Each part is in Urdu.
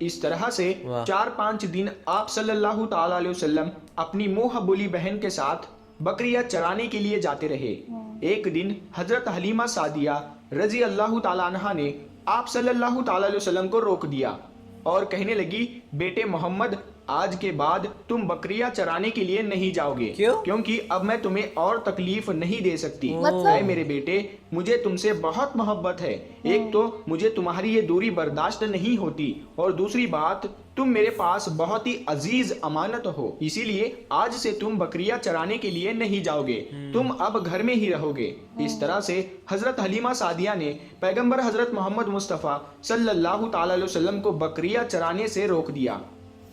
اس طرح سے واہ۔ 4-5 دن آپ صلی اللہ تعالی علیہ وسلم اپنی منہ بولی بہن کے ساتھ بکریاں چرانے کے لیے جاتے رہے۔ ایک دن حضرت حلیمہ سعدیہ رضی اللہ تعالیٰ عنہ نے آپ صلی اللہ تعالی علیہ وسلم کو روک دیا اور کہنے لگی، بیٹے محمد، آج کے بعد تم بکریاں چرانے کے لیے نہیں جاؤ گے، کیونکہ اب میں تمہیں اور تکلیف نہیں دے سکتی۔ اے میرے بیٹے، مجھے تم سے بہت محبت ہے، ایک تو مجھے تمہاری یہ دوری برداشت نہیں ہوتی، اور دوسری بات تم میرے پاس بہت ہی عزیز امانت ہو، اسی لیے آج سے تم بکریاں چرانے کے لیے نہیں جاؤ گے، تم اب گھر میں ہی رہو گے۔ اس طرح سے حضرت حلیمہ سعدیہ نے پیغمبر حضرت محمد مصطفیٰ صلی اللہ تعالی علیہ وسلم کو بکریاں چرانے سے روک دیا۔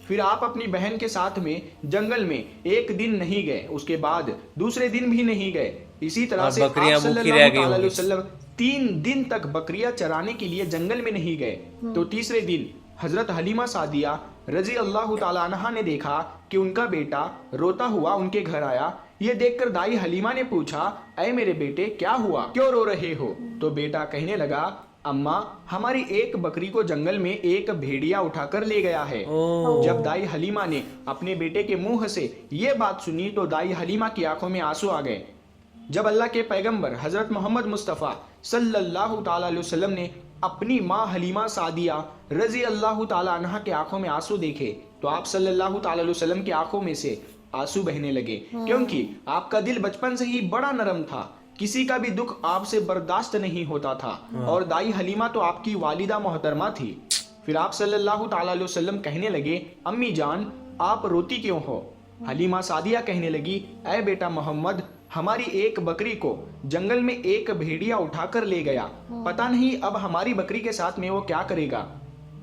پھر آپ اپنی بہن کے ساتھ میں جنگل میں ایک دن نہیں گئے، اس کے بعد دوسرے دن بھی نہیں گئے۔ اسی طرح سے آپ صلی اللہ تعالی علیہ وسلم 3 دن تک بکریاں چرانے کے لیے جنگل میں نہیں گئے۔ تو تیسرے دن حضرت حلیمہ سعدیہ رضی اللہ تعالی عنہا نے دیکھا کہ ان کا بیٹا روتا ہوا ان کے گھر آیا۔ یہ دیکھ کر دائی حلیمہ نے پوچھا، اے میرے بیٹے، کیا ہوا، کیوں رو رہے ہو؟ تو بیٹا کہنے لگا، اماں، ہماری ایک بکری کو جنگل میں ایک بھیڑیا اٹھا کر لے گیا ہے۔ جب دائی حلیمہ نے اپنے بیٹے کے منہ سے یہ بات سنی تو دائی حلیمہ کی آنکھوں میں آنسو آ گئے۔ جب اللہ کے پیغمبر حضرت محمد مصطفیٰ صلی اللہ تعالی علیہ وسلم نے اپنی ماں حلیمہ سعدیہ رضی اللہ تعالی عنہا کے آنکھوں میں آنسو دیکھے تو آپ صلی اللہ تعالی علیہ وسلم کی آنکھوں میں سے آنسو بہنے لگے، کیونکہ آپ کا دل بچپن سے ہی بڑا نرم تھا، کسی کا بھی دکھ آپ سے برداشت نہیں ہوتا تھا، اور دائی حلیمہ تو آپ کی والدہ محترمہ تھی۔ پھر آپ صلی اللہ تعالی علیہ وسلم کہنے لگے، امی جان، آپ روتی کیوں ہو؟ حلیمہ سعدیہ کہنے لگی، اے بیٹا محمد، ہماری ایک بکری کو جنگل میں ایک بھیڑیا اٹھا کر لے گیا، پتہ نہیں اب ہماری بکری کے ساتھ میں وہ کیا کرے گا۔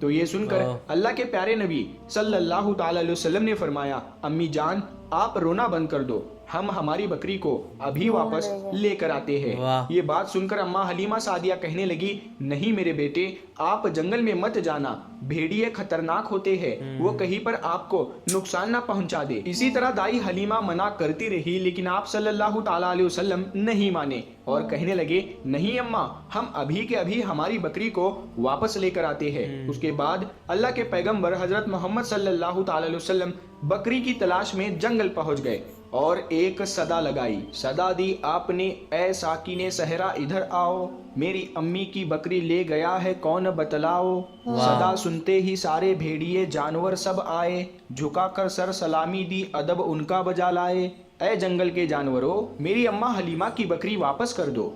تو یہ سن کر اللہ کے پیارے نبی صلی اللہ تعالی علیہ وسلم نے فرمایا، امی جان، آپ رونا بند کر دو، ہم ہماری بکری کو ابھی واپس لے کر آتے ہیں۔ یہ بات سن کر اماں حلیمہ سعدیہ کہنے لگی، نہیں میرے بیٹے، آپ جنگل میں مت جانا، بھیڑیے خطرناک ہوتے ہیں، وہ کہیں پر آپ کو نقصان نہ پہنچا دے۔ اسی طرح دائی حلیمہ منع کرتی رہی، لیکن آپ صلی اللہ تعالی علیہ وسلم نہیں مانے اور کہنے لگے، نہیں اماں، ہم ابھی کے ابھی ہماری بکری کو واپس لے کر آتے ہیں۔ اس کے بعد اللہ کے پیغمبر حضرت محمد صلی اللہ تعالی علیہ وسلم بکری کی تلاش میں جنگل پہنچ گئے اور ایک صدا لگائی، صدا دی آپ نے، اے ساکن صحرا ادھر آؤ، میری امی کی بکری لے گیا ہے کون بتلاؤ۔ صدا سنتے ہی سارے بھیڑیے جانور سب آئے، جھکا کر سر سلامی دی ادب ان کا بجا لائے، اے جنگل کے جانوروں، میری اماں حلیمہ کی بکری واپس کر دو۔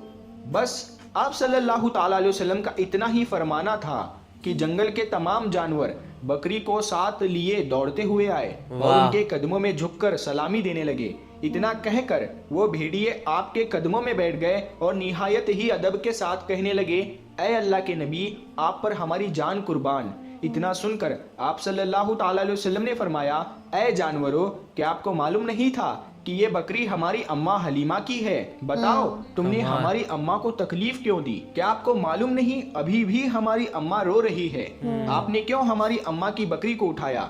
بس آپ صلی اللہ تعالی علیہ وسلم کا اتنا ہی فرمانا تھا کہ جنگل کے تمام جانور بکری کو ساتھ لیے دوڑتے ہوئے آئے اور ان کے قدموں میں جھک کر سلامی دینے لگے۔ اتنا کہہ کر وہ بھیڑیے آپ کے قدموں میں بیٹھ گئے اور نہایت ہی ادب کے ساتھ کہنے لگے، اے اللہ کے نبی، آپ پر ہماری جان قربان۔ اتنا سن کر آپ صلی اللہ تعالی علیہ وسلم نے فرمایا، اے جانوروں، کیا آپ کو معلوم نہیں تھا کہ یہ بکری ہماری اماں حلیمہ کی ہے؟ بتاؤ، تم نے ہماری اماں کو تکلیف کیوں دی؟ کیا آپ کو معلوم نہیں ابھی بھی ہماری اماں رو رہی ہے؟ آپ نے کیوں ہماری اماں کی بکری کو اٹھایا؟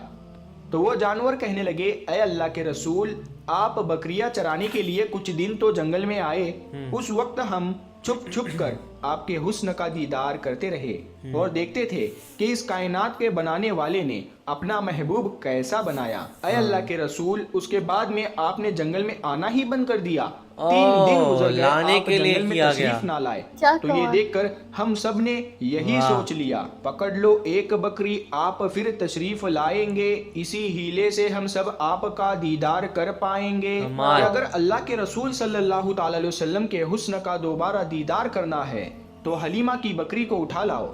تو وہ جانور کہنے لگے، اے اللہ کے رسول، آپ بکریاں چرانے کے لیے کچھ دن تو جنگل میں آئے، اس وقت ہم چھپ چھپ کر آپ کے حسن کا دیدار کرتے رہے اور دیکھتے تھے کہ اس کائنات کے بنانے والے نے اپنا محبوب کیسا بنایا۔ اے اللہ کے رسول، اس کے بعد میں آپ نے جنگل میں آنا ہی بند کر دیا، 3 دن گزر گئے، آپ جنگل میں تشریف نہ لائے۔ تو یہ دیکھ کر ہم سب نے یہی سوچ لیا، پکڑ لو ایک بکری، آپ پھر تشریف لائیں گے، اسی ہیلے سے ہم سب آپ کا دیدار کر پائیں گے۔ کہ اگر اللہ کے رسول صلی اللہ تعالی علیہ وسلم کے حسن کا دوبارہ دیدار کرنا ہے تو حلیمہ کی بکری کو اٹھا لاؤ،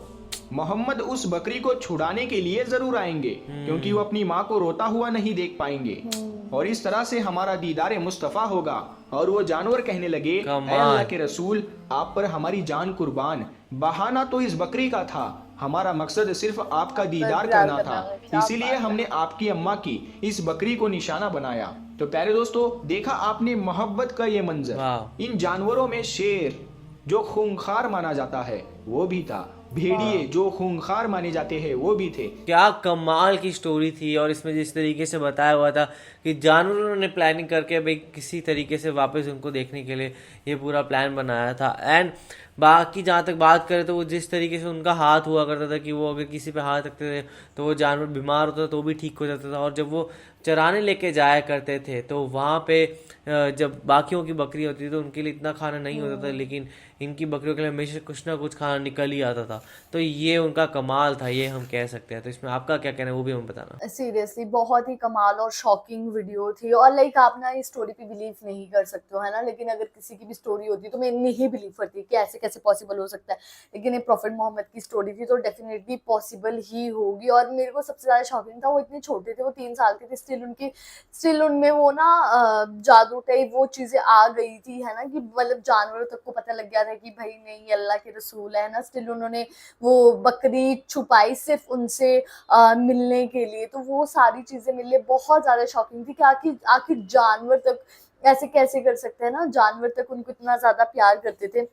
محمد اس بکری کو چھڑانے کے لیے ضرور آئیں گے، کیونکہ وہ اپنی ماں کو روتا ہوا نہیں دیکھ پائیں گے، اور اس طرح سے ہمارا دیدار مصطفیٰ ہوگا۔ اور وہ جانور کہنے لگے، اے اللہ کے رسول، آپ پر ہماری جان قربان، بہانہ تو اس بکری کا تھا، ہمارا مقصد صرف آپ کا دیدار کرنا تھا، اسی لیے ہم نے آپ کی اماں کی اس بکری کو نشانہ بنایا۔ تو پیارے دوستو، دیکھا آپ نے محبت کا یہ منظر، ان جانوروں میں شیر جو خونخوار مانا جاتا ہے وہ بھی تھا، بھیڑیے جو خونخوار مانے جاتے ہیں وہ بھی تھے۔ کیا کمال کی سٹوری تھی، اور اس میں جس طریقے سے بتایا ہوا تھا کہ جانوروں نے پلاننگ کر کے بھائی کسی طریقے سے واپس ان کو دیکھنے کے لیے یہ پورا پلان بنایا تھا، اینڈ باقی جہاں تک بات کریں تو وہ جس طریقے سے ان کا ہاتھ ہوا کرتا تھا کہ وہ اگر کسی پہ ہاتھ رکھتے تھے تو وہ جانور بیمار ہوتا تھا تو بھی ٹھیک ہو جاتا تھا. اور جب وہ چرانے لے کے جایا کرتے تھے تو وہاں پہ جب باقیوں کی بکری ہوتی تھی تو ان کے لیے اتنا کھانا نہیں ہوتا تھا, لیکن ان کی بکریوں کے لیے ہمیشہ کچھ نہ کچھ کھانا نکل ہی آتا تھا. تو یہ ان کا کمال تھا, یہ ہم کہہ سکتے ہیں. تو اس میں آپ کا کیا کہنا ہے وہ بھی ہمیں بتانا. سیریسلی بہت ہی کمال اور شاکنگ ویڈیو تھی, اور لائک آپ نا اس اسٹوری پہ بلیو نہیں کر سکتے ہو ہے نا, لیکن اگر کسی کی بھی اسٹوری ہوتی تو میں نہیں بلیو کرتی کہ ایسے کیسے پاسبل ہو سکتا ہے, لیکن یہ پروفیٹ محمد کی اسٹوری تھی تو ڈیفینیٹلی پاسبل ہی ہوگی. اور میرے کو سب سے زیادہ شاکنگ تھا وہ اتنے چھوٹے تھے, وہ 3 سال کے تھے, اسٹل ان میں وہ نا جادو ٹائپ وہ چیزیں آ گئی تھی ہے نا, کہ مطلب جانوروں تک کو پتہ لگ گیا تھا کہ بھائی نہیں یہ اللہ کے رسول ہے نا. اسٹل انہوں نے وہ بکری چھپائی صرف ان سے ملنے کے لیے, تو وہ ساری چیزیں میرے لیے بہت زیادہ شاکنگ تھی کہ آخر جانور تک ایسے کیسے کر سکتے ہیں نا, جانور تک ان کو اتنا زیادہ پیار کرتے تھے.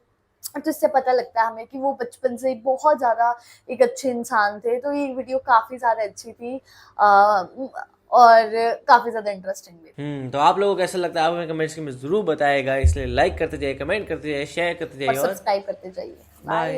تو اس سے پتہ لگتا ہے ہمیں کہ وہ بچپن سے بہت زیادہ ایک اچھے انسان تھے. تو یہ ویڈیو کافی زیادہ اچھی تھی اور کافی زیادہ انٹرسٹنگ بھی. تو آپ لوگوں کو کیسا لگتا ہے آپ ہمیں کمنٹس میں ضرور بتائے گا, اس لیے لائک کرتے جائیے, کمنٹ کرتے جائیے, شیئر کرتے اور جائیے اور سبسکرائب کرتے جائیے. بائے.